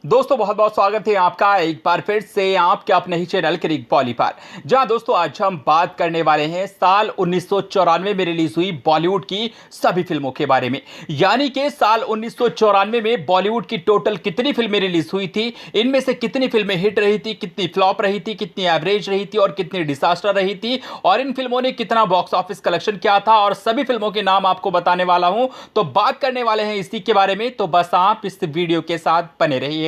दोस्तों बहुत बहुत स्वागत है आपका एक बार फिर से आपके अपने ही चैनल क्रिक पॉली पर। जहां दोस्तों आज हम बात करने वाले हैं साल 1994 में रिलीज हुई बॉलीवुड की सभी फिल्मों के बारे में। यानी कि साल 1994 में बॉलीवुड की टोटल कितनी फिल्में रिलीज हुई थी, इनमें से कितनी फिल्में हिट रही थी, कितनी फ्लॉप रही थी, कितनी एवरेज रही थी और कितनी डिजास्टर रही थी, और इन फिल्मों ने कितना बॉक्स ऑफिस कलेक्शन किया था, और सभी फिल्मों के नाम आपको बताने वाला हूं। तो बात करने वाले हैं इसी के बारे में, तो बस आप इस वीडियो के साथ बने रहिएगा।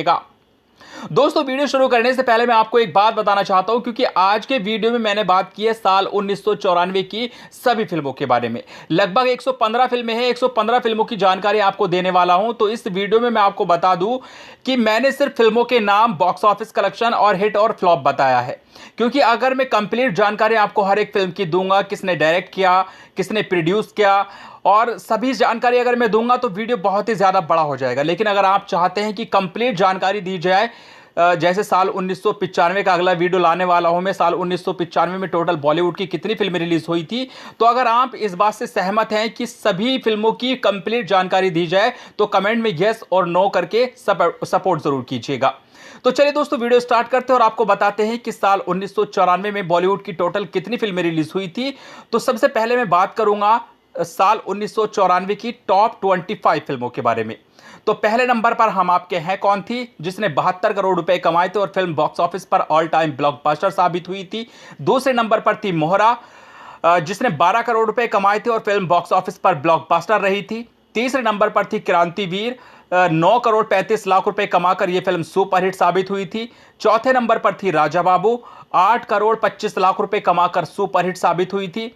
दोस्तों वीडियो शुरू करने से पहले मैं आपको एक बात बताना चाहता हूं, क्योंकि आज के वीडियो में मैंने बात की है साल 1994 की सभी फिल्मों के बारे में। लगभग 115 फिल्में हैं, 115 फिल्मों की जानकारी आपको देने वाला हूं। तो इस वीडियो में मैं आपको बता दूं कि मैंने सिर्फ फिल्मों के नाम, बॉक्स ऑफिस कलेक्शन और हिट और फ्लॉप बताया है। क्योंकि अगर मैं कंप्लीट जानकारी आपको हर एक फिल्म की दूंगा, किसने डायरेक्ट किया, किसने प्रोड्यूस किया, और सभी जानकारी अगर मैं दूंगा तो वीडियो बहुत ही ज़्यादा बड़ा हो जाएगा। लेकिन अगर आप चाहते हैं कि कंप्लीट जानकारी दी जाए, जैसे साल 1995 का अगला वीडियो लाने वाला हूं मैं, साल 1995 में टोटल बॉलीवुड की कितनी फिल्में रिलीज हुई थी, तो अगर आप इस बात से सहमत हैं कि सभी फिल्मों की कंप्लीट जानकारी दी जाए तो कमेंट में यस और नो करके सपोर्ट जरूर कीजिएगा। तो चलिए दोस्तों वीडियो स्टार्ट करते हैं और आपको बताते हैं कि साल 1994 में बॉलीवुड की टोटल कितनी फिल्में रिलीज हुई थी। तो सबसे पहले मैं बात करूंगा साल 1994 की टॉप 25 फिल्मों के बारे में। तो पहले नंबर पर हम आपके हैं कौन थी, जिसने 72 करोड़ रुपए कमाए थे और फिल्म बॉक्स ऑफिस पर ऑल टाइम ब्लॉकबस्टर साबित हुई थी। दूसरे नंबर पर थी मोहरा, जिसने 12 करोड़ रुपए कमाए थे और फिल्म बॉक्स ऑफिस पर ब्लॉकबस्टर रही थी। तीसरे नंबर पर थी क्रांतिवीर, 9 करोड़ 35 लाख रुपए कमाकर यह फिल्म सुपरहिट साबित हुई थी। चौथे नंबर पर थी राजा बाबू, 8 करोड़ 25 लाख रुपए कमाकर सुपरहिट साबित हुई थी।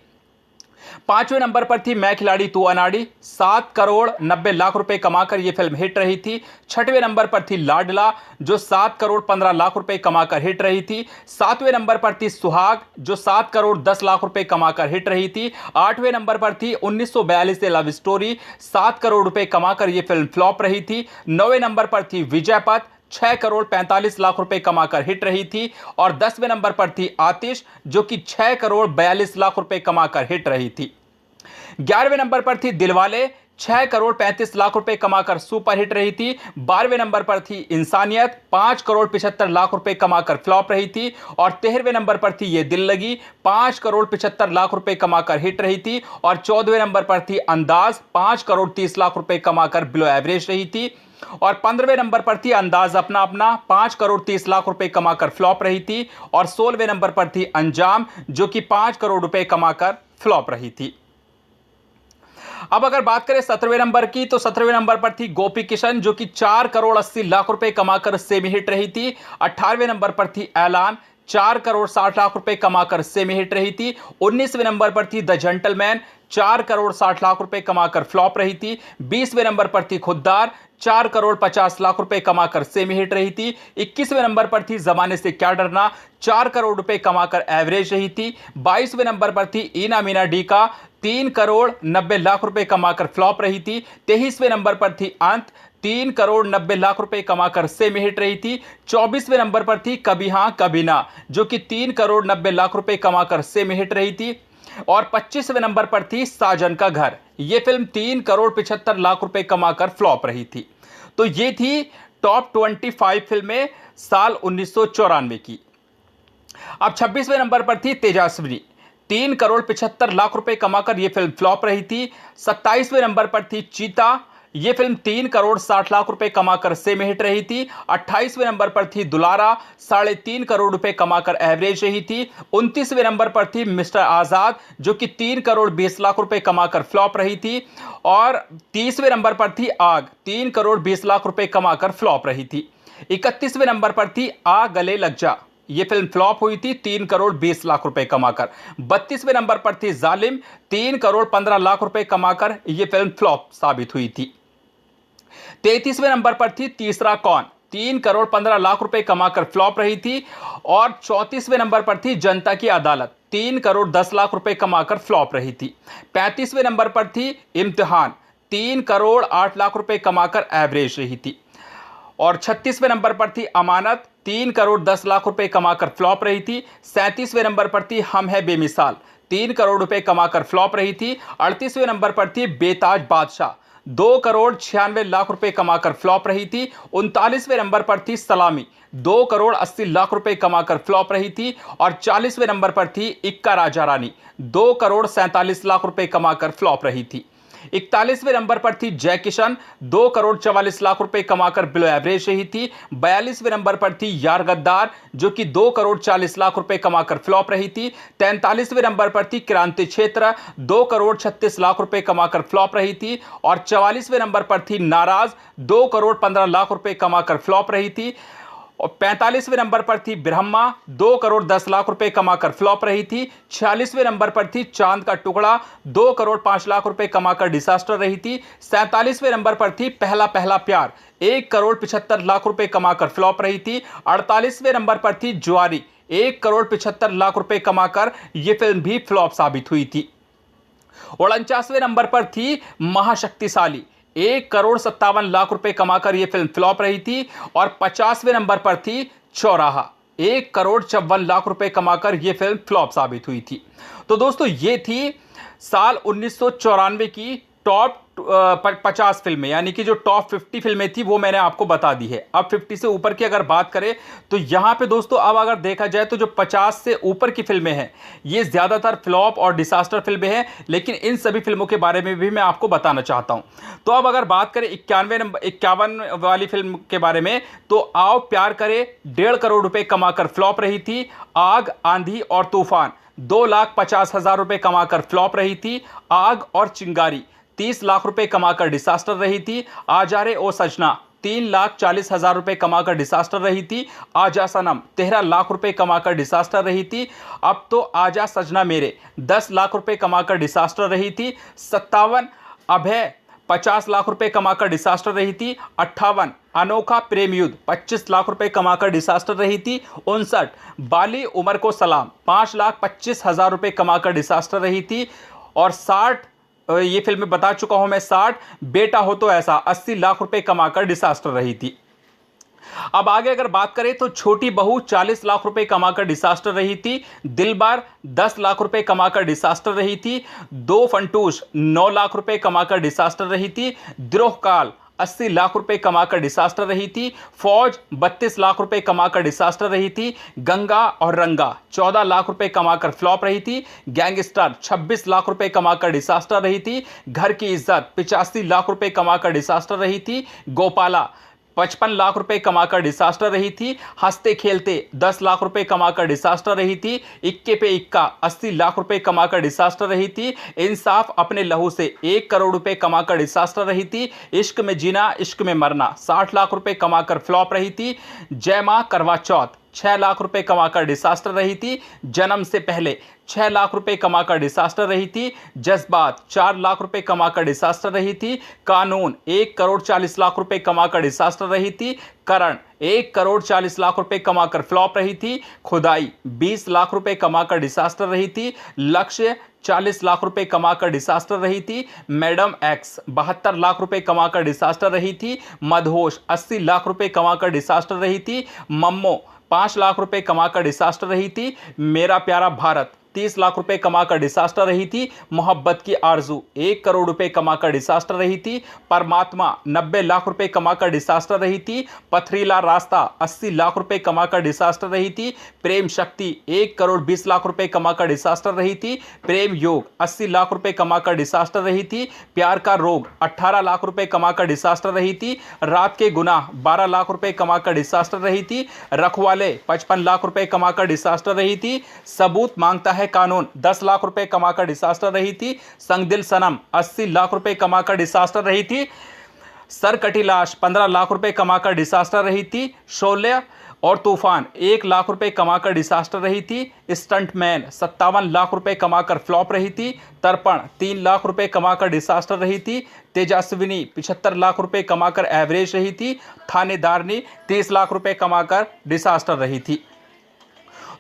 पांचवें नंबर पर थी मैं खिलाड़ी तू अनाड़ी, 7 करोड़ 90 लाख रुपए कमाकर यह फिल्म हिट रही थी। छठवें नंबर पर थी लाडला, जो 7 करोड़ 15 लाख रुपए कमाकर हिट रही थी। सातवें नंबर पर थी सुहाग, जो 7 करोड़ 10 लाख रुपए कमाकर हिट रही थी। आठवें नंबर पर थी 1942 से लव स्टोरी, 7 करोड़ रुपए कमाकर यह फिल्म फ्लॉप रही थी। नौवें नंबर पर थी विजयपथ, 6 करोड़ 45 लाख रुपए कमाकर हिट रही थी। और 10वें नंबर पर थी आतिश, जो कि 6 करोड़ 42 लाख रुपए कमाकर हिट रही थी। 11वें नंबर पर थी दिलवाले, 6 करोड़ 35 लाख रुपए कमाकर सुपर हिट रही थी। 12वें नंबर पर थी इंसानियत, 5 करोड़ 75 लाख रुपए कमाकर फ्लॉप रही थी। और 13वें नंबर पर थी ये दिल लगी, 5 करोड़ 75 लाख रुपए कमाकर हिट रही थी। और 14वें नंबर पर थी अंदाज, 5 करोड़ 30 लाख रुपए कमाकर बिलो एवरेज रही थी। और 15वें नंबर पर थी अंदाज अपना अपना, 5 करोड़ 30 लाख रुपए कमाकर फ्लॉप रही थी। और 16वें नंबर पर थी अंजाम, जो कि 5 करोड़ रुपए कमाकर फ्लॉप रही थी। अब अगर बात करें 17वें नंबर की, तो 17वें नंबर पर थी गोपी किशन, जो कि 4 करोड़ 80 लाख रुपए कमाकर सेमी हिट रही थी। 18वें नंबर पर थी ऐलान, 4 करोड़ 60 लाख रुपए कमाकर सेमी हिट रही थी। 19वें नंबर पर थी द जेंटलमैन, 4 करोड़ 60 लाख रुपए कमाकर फ्लॉप रही थी। 20वें नंबर पर थी खुद्दार, 4 करोड़ 50 लाख रुपए कमाकर सेमी हिट रही थी। 21वें नंबर पर थी जमाने से क्या डरना, 4 करोड़ रुपए कमाकर एवरेज रही थी। 22वें नंबर पर थी इना मीना डी का, 3 करोड़ 90 लाख रुपए कमाकर फ्लॉप रही थी। 23वें नंबर पर थी अंत, 3 करोड़ 90 लाख रुपए कमाकर सेमी हिट रही थी। 24वें नंबर पर थी कभी हां कभी ना, जो कि 3 करोड़ 90 लाख रुपए कमाकर सेमी हिट रही थी। और 25वें नंबर पर थी साजन का घर, यह फिल्म 3 करोड़ 75 लाख रुपए कमाकर फ्लॉप रही थी। तो ये थी टॉप 25 फिल्में साल 1994 की। अब 26वें नंबर पर थी तेजस्विनी, 3 करोड़ 75 लाख रुपए कमाकर यह फिल्म फ्लॉप रही थी। 27वें नंबर पर थी चीता, यह फिल्म 3 करोड़ 60 लाख रुपए कमाकर सेमी हिट रही थी। 28वें नंबर पर थी दुलारा, 3.5 करोड़ रुपए कमाकर एवरेज रही थी। 29वें नंबर पर थी मिस्टर आजाद, जो कि 3 करोड़ 20 लाख रुपए कमाकर फ्लॉप रही थी। और 30वें नंबर पर थी आग, 3 करोड़ 20 लाख रुपए कमाकर फ्लॉप रही थी। 31वें नंबर पर थी आ गले लग जा, यह फिल्म फ्लॉप हुई थी 3 करोड़ 20 लाख रुपए कमाकर। 32वें नंबर पर थी जालिम, 3 करोड़ 15 लाख रुपए कमाकर यह फिल्म फ्लॉप साबित हुई थी। 33वें नंबर पर थी तीसरा कौन, 3 करोड़ 15 लाख रुपए कमाकर फ्लॉप रही थी। और 34वें नंबर पर थी जनता की अदालत, 3 करोड़ 10 लाख रुपए कमाकर फ्लॉप रही थी। 35वें नंबर पर थी इम्तिहान, 3 करोड़ 8 लाख रुपए कमाकर एवरेज रही थी। और 36वें नंबर पर थी अमानत, 3 करोड़ 10 लाख रुपए कमाकर फ्लॉप रही थी। 37वें नंबर पर थी हम है बेमिसाल, 3 करोड़ रुपए कमाकर फ्लॉप रही थी। 38वें नंबर पर थी बेताज बादशाह, 2,96,00,000 रुपए कमाकर फ्लॉप रही थी। 39वें नंबर पर थी सलामी, 2,80,00,000 रुपए कमाकर फ्लॉप रही थी। और 40वें नंबर पर थी इक्का राजा रानी, 2,47,00,000 रुपए कमाकर फ्लॉप रही थी। 41वें नंबर पर थी जय किशन, 2,44,00,000 रुपए कमाकर बिलो एवरेज रही थी। 42वें नंबर पर थी यार गद्दार, जो कि 2,40,00,000 रुपए कमाकर फ्लॉप रही थी। 43वें नंबर पर थी क्रांति क्षेत्र, 2,36,00,000 रुपए कमाकर फ्लॉप रही थी। और 44वें नंबर पर थी नाराज, 2,15,00,000 रुपए कमाकर फ्लॉप रही थी। और 45वें नंबर पर थी ब्रह्मा, 2,10,00,000 रुपए कमाकर फ्लॉप रही थी। 46वें नंबर पर थी चांद का टुकड़ा, 2,05,00,000 रुपए कमाकर डिसास्टर रही थी। 47वें नंबर पर थी पहला पहला प्यार, 1,75,00,000 रुपए कमाकर फ्लॉप रही थी। 48वें नंबर पर थी जुआरी, 1,75,00,000 रुपए कमाकर यह फिल्म भी फ्लॉप साबित हुई थी। 49वें नंबर पर थी महाशक्तिशाली, 1,57,00,000 रुपए कमाकर यह फिल्म फ्लॉप रही थी। और 50वें नंबर पर थी चौराहा, 1,54,00,000 रुपए कमाकर यह फिल्म फ्लॉप साबित हुई थी। तो दोस्तों ये थी साल 1994 की टॉप 50 फिल्में, यानी कि जो टॉप 50 फिल्में थी वो मैंने आपको बता दी है। अब 50 से ऊपर की अगर बात करें तो यहां पे दोस्तों अब अगर देखा जाए तो जो 50 से ऊपर की फिल्में हैं ये ज्यादातर फ्लॉप और डिसास्टर फिल्में हैं, लेकिन इन सभी फिल्मों के बारे में भी मैं आपको बताना चाहता हूं। तो अब अगर बात करें 51 वाली फिल्म के बारे में, तो आओ प्यार करे, 1.5 करोड़ रुपए कमाकर फ्लॉप रही थी। आग, आंधी और तूफान, 2,50,000 रुपए कमाकर फ्लॉप रही थी। आग और चिंगारी, 30 लाख रुपए कमाकर डिसास्टर रही थी। आजा रे ओ सजना, 3,40,000 रुपए कमाकर डिसास्टर रही थी। आजा सनम, 13 लाख रुपए कमाकर डिसास्टर रही थी। अब तो आजा सजना मेरे, 10 लाख रुपए कमाकर डिसास्टर रही थी। 57 अभय, 50 लाख रुपए कमाकर डिसास्टर रही थी। 58 अनोखा प्रेम युद्ध, 25 लाख रुपए कमाकर डिसास्टर रही थी। 59 बाली उमर को सलाम, 5,25,000 रुपए कमाकर डिसास्टर रही थी। और 60 ये फिल्में बता चुका हूं मैं। 60 बेटा हो तो ऐसा, 80 लाख रुपए कमाकर डिसास्टर रही थी। अब आगे अगर बात करें तो छोटी बहू, 40 लाख रुपए कमाकर डिसास्टर रही थी। दिलबार, 10 लाख रुपए कमाकर डिसास्टर रही थी। दो फंटूश, 9 लाख रुपए कमाकर डिसास्टर रही थी। द्रोहकाल, 80 लाख रुपए कमाकर डिसास्टर रही थी। फौज, 32 लाख रुपए कमाकर डिसास्टर रही थी। गंगा और रंगा, 14 लाख रुपए कमाकर फ्लॉप रही थी। गैंगस्टर, 26 लाख रुपए कमाकर डिसास्टर रही थी। घर की इज्जत, 85 लाख रुपए कमाकर डिसास्टर रही थी। गोपाला, 55 लाख रुपए कमाकर डिसास्टर रही थी। हंसते खेलते, 10 लाख रुपए कमाकर डिसास्टर रही थी। इक्के पे इक्का, 80 लाख रुपए कमाकर डिसास्टर रही थी। इंसाफ अपने लहू से, 1 करोड़ रुपए कमाकर डिसास्टर रही थी। इश्क में जीना इश्क में मरना, 60 लाख रुपए कमाकर फ्लॉप रही थी। जय मां करवा चौथ, 6 लाख रुपए कमाकर डिसास्टर रही थी। जन्म से पहले, 6 लाख रुपए कमाकर डिसास्टर रही थी। जज्बात, 4 लाख रुपए कमाकर डिसास्टर रही थी। कानून, 1,40,00,000 रुपए कमाकर डिसास्टर रही थी। करण, 1,40,00,000 रुपए कमाकर फ्लॉप रही थी। खुदाई, 20 लाख रुपए कमाकर डिसास्टर रही थी। लक्ष्य, 40 लाख रुपए कमाकर डिसास्टर रही थी। मैडम एक्स, 72 लाख रुपए कमाकर डिसास्टर रही थी। मदहोश, 80 लाख रुपए कमाकर डिसास्टर रही थी। मम्मो, 5 लाख रुपए कमाकर डिसास्टर रही थी। मेरा प्यारा भारत, 30 लाख रुपए कमाकर डिसास्टर रही थी। मोहब्बत की आरजू, 1 करोड़ रुपए कमाकर डिसास्टर रही थी। परमात्मा, 90 लाख रुपए कमाकर डिसास्टर रही थी। पथरीला रास्ता, 80 लाख रुपए कमाकर डिसास्टर रही थी। प्रेम शक्ति, 1 करोड़ 20 लाख रुपए कमाकर डिसास्टर रही थी। प्रेम योग, 80 लाख रुपए कमाकर डिसास्टर रही थी। प्यार का रोग, 18 लाख रुपए कमाकर डिसास्टर रही थी। रात के गुनाह, 12 लाख रुपए कमाकर डिसास्टर रही थी। रखवाले, 55 लाख रुपए कमाकर डिसास्टर रही थी। सबूत मांगता है कानून, 10 लाख रुपए कमाकर डिसास्टर रही थी। संग दिल सनम, 80 लाख रुपए कमाकर डिसास्टर रही थी। सर कटी लाश, 15 लाख रुपए कमाकर डिसास्टर रही थी। शोले और तूफान, 1 लाख रुपए कमाकर डिसास्टर रही थी। स्टंटमैन, 57 लाख रुपए कमाकर फ्लॉप रही थी। तर्पण, 3 लाख रुपए कमाकर डिसास्टर रही थी। तेजस्विनी, 75 लाख रुपए कमाकर एवरेज रही थी। थानेदारनी, 30 लाख रुपए कमाकर डिसास्टर रही थी।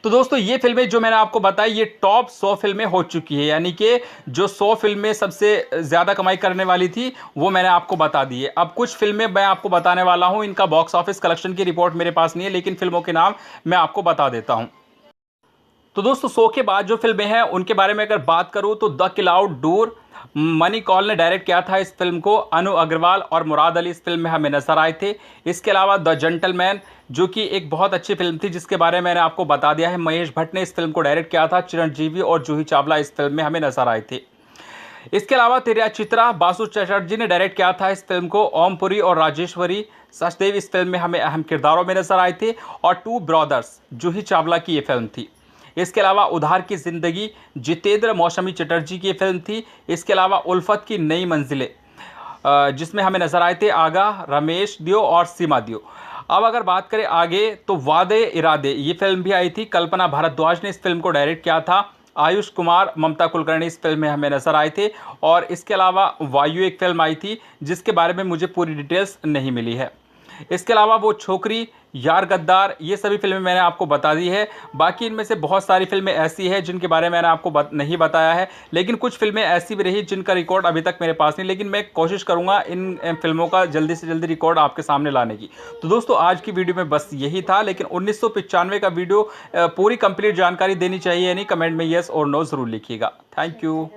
तो दोस्तों ये फिल्में जो मैंने आपको बताई ये टॉप 100 फिल्में हो चुकी है, यानी कि जो 100 फिल्में सबसे ज़्यादा कमाई करने वाली थी वो मैंने आपको बता दी है। अब कुछ फिल्में मैं आपको बताने वाला हूं, इनका बॉक्स ऑफिस कलेक्शन की रिपोर्ट मेरे पास नहीं है, लेकिन फिल्मों के नाम मैं आपको बता देता हूं। तो दोस्तों 100 के बाद जो फिल्में हैं उनके बारे में अगर बात करूं तो the Cloud Door, Mani Kaul ने डायरेक्ट किया था इस फिल्म को। अनु अग्रवाल और मुराद अली इस फिल्म में हमें नजर आए थे। इसके अलावा द जेंटलमैन, जो कि एक बहुत अच्छी फिल्म थी जिसके बारे में मैंने आपको बता दिया है, महेश भट्ट ने इस फिल्म को डायरेक्ट किया था। चिरंजीवी और जूही चावला इस फिल्म में हमें नजर आए थे। इसके अलावा तेरा चित्रा बासु चटर्जी ने डायरेक्ट किया था इस फिल्म को। ओमपुरी और राजेश्वरी सचदेव इस फिल्म में हमें अहम किरदारों में नजर आए थे। और टू ब्रदर्स जूही चावला की ये फिल्म थी। इसके अलावा उधार की जिंदगी जितेंद्र मौसमी चटर्जी की फिल्म थी। इसके अलावा उल्फत की नई मंजिलें, जिसमें हमें नजर आए थे आगा, रमेश दियो और सीमा दियो। अब अगर बात करें आगे तो वादे इरादे ये फिल्म भी आई थी। कल्पना भारद्वाज ने इस फिल्म को डायरेक्ट किया था। आयुष कुमार, ममता कुलकर्णी इस फिल्म में हमें नजर आए थे। और इसके अलावा वायु एक फिल्म आई थी जिसके बारे में मुझे पूरी डिटेल्स नहीं मिली है। इसके अलावा वो छोकरी, यार गद्दार, ये सभी फिल्में मैंने आपको बता दी है। बाकी इनमें से बहुत सारी फिल्में ऐसी हैं जिनके बारे में मैंने आपको नहीं बताया है, लेकिन कुछ फिल्में ऐसी भी रही जिनका रिकॉर्ड अभी तक मेरे पास नहीं, लेकिन मैं कोशिश करूंगा इन फिल्मों का जल्दी से जल्दी रिकॉर्ड आपके सामने लाने की। तो दोस्तों आज की वीडियो में बस यही था, लेकिन 1995 का वीडियो पूरी कंप्लीट जानकारी देनी चाहिए, यानी कमेंट में येस और नो जरूर लिखिएगा। Thank you.